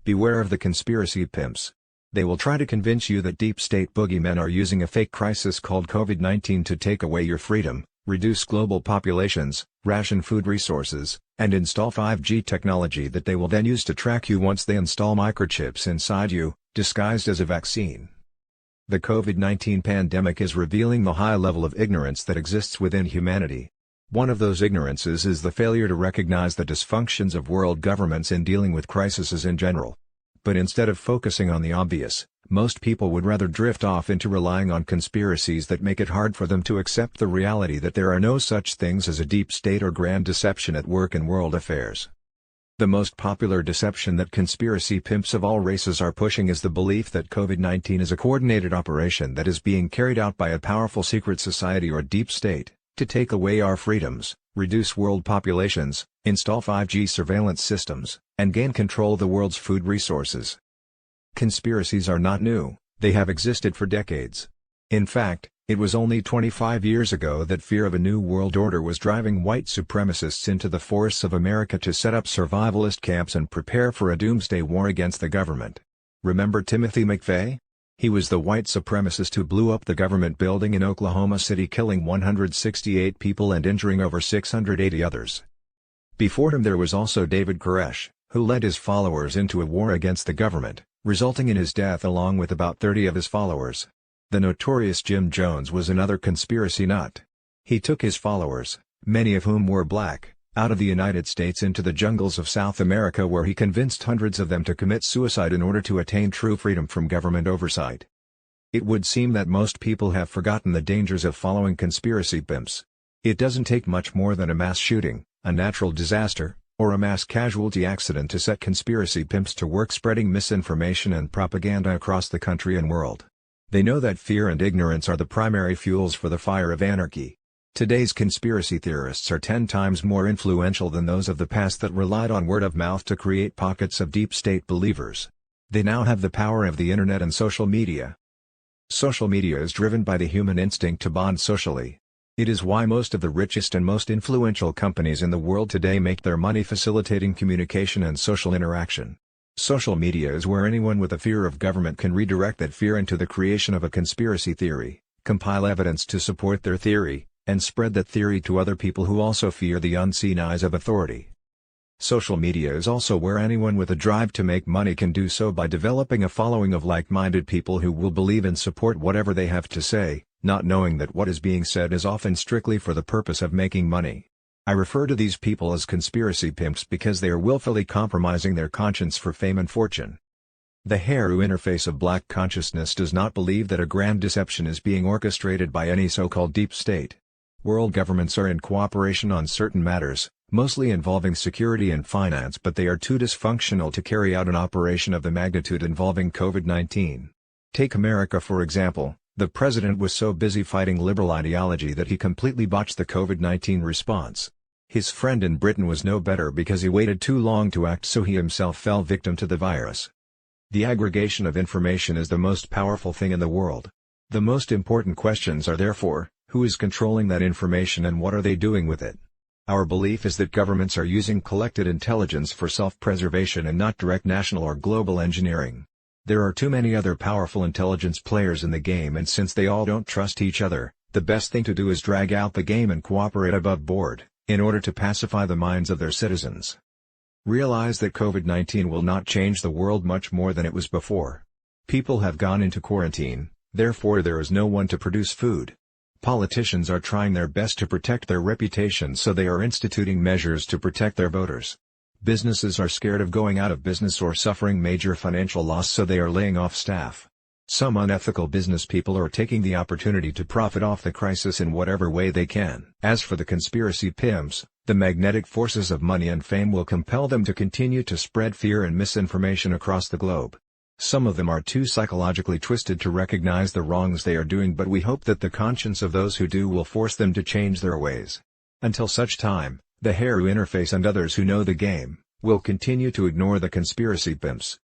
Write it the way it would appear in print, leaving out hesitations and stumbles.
Beware of the conspiracy pimps. They will try to convince you that deep state boogeymen are using a fake crisis called COVID-19 to take away your freedom, reduce global populations, ration food resources, and install 5G technology that they will then use to track you once they install microchips inside you, disguised as a vaccine. The COVID-19 pandemic is revealing the high level of ignorance that exists within humanity. One of those ignorances is the failure to recognize the dysfunctions of world governments in dealing with crises in general. But instead of focusing on the obvious, most people would rather drift off into relying on conspiracies that make it hard for them to accept the reality that there are no such things as a deep state or grand deception at work in world affairs. The most popular deception that conspiracy pimps of all races are pushing is the belief that COVID-19 is a coordinated operation that is being carried out by a powerful secret society or deep state, to take away our freedoms, reduce world populations, install 5G surveillance systems, and gain control of the world's food resources. Conspiracies are not new, they have existed for decades. In fact, it was only 25 years ago that fear of a new world order was driving white supremacists into the forests of America to set up survivalist camps and prepare for a doomsday war against the government. Remember Timothy McVeigh? He was the white supremacist who blew up the government building in Oklahoma City, killing 168 people and injuring over 680 others. Before him there was also David Koresh, who led his followers into a war against the government, resulting in his death along with about 30 of his followers. The notorious Jim Jones was another conspiracy nut. He took his followers, many of whom were black, out of the United States into the jungles of South America, where he convinced hundreds of them to commit suicide in order to attain true freedom from government oversight. It would seem that most people have forgotten the dangers of following conspiracy pimps. It doesn't take much more than a mass shooting, a natural disaster, or a mass casualty accident to set conspiracy pimps to work spreading misinformation and propaganda across the country and world. They know that fear and ignorance are the primary fuels for the fire of anarchy. Today's conspiracy theorists are 10 times more influential than those of the past that relied on word of mouth to create pockets of deep state believers. They now have the power of the internet and social media. Social media is driven by the human instinct to bond socially. It is why most of the richest and most influential companies in the world today make their money facilitating communication and social interaction. Social media is where anyone with a fear of government can redirect that fear into the creation of a conspiracy theory, compile evidence to support their theory, and spread that theory to other people who also fear the unseen eyes of authority. Social media is also where anyone with a drive to make money can do so by developing a following of like-minded people who will believe and support whatever they have to say, not knowing that what is being said is often strictly for the purpose of making money. I refer to these people as conspiracy pimps because they are willfully compromising their conscience for fame and fortune. The Heru interface of black consciousness does not believe that a grand deception is being orchestrated by any so-called deep state. World governments are in cooperation on certain matters, mostly involving security and finance, but they are too dysfunctional to carry out an operation of the magnitude involving COVID-19. Take America for example. The president was so busy fighting liberal ideology that he completely botched the COVID-19 response. His friend in Britain was no better because he waited too long to act, so he himself fell victim to the virus. The aggregation of information is the most powerful thing in the world. The most important questions are therefore, who is controlling that information and what are they doing with it? Our belief is that governments are using collected intelligence for self-preservation and not direct national or global engineering. There are too many other powerful intelligence players in the game, and since they all don't trust each other, the best thing to do is drag out the game and cooperate above board, in order to pacify the minds of their citizens. Realize that COVID-19 will not change the world much more than it was before. People have gone into quarantine, therefore there is no one to produce food. Politicians are trying their best to protect their reputation, so they are instituting measures to protect their voters. Businesses are scared of going out of business or suffering major financial loss, so they are laying off staff. Some unethical business people are taking the opportunity to profit off the crisis in whatever way they can. As for the conspiracy pimps, the magnetic forces of money and fame will compel them to continue to spread fear and misinformation across the globe. Some of them are too psychologically twisted to recognize the wrongs they are doing, but we hope that the conscience of those who do will force them to change their ways. Until such time, the Heru interface and others who know the game will continue to ignore the conspiracy pimps.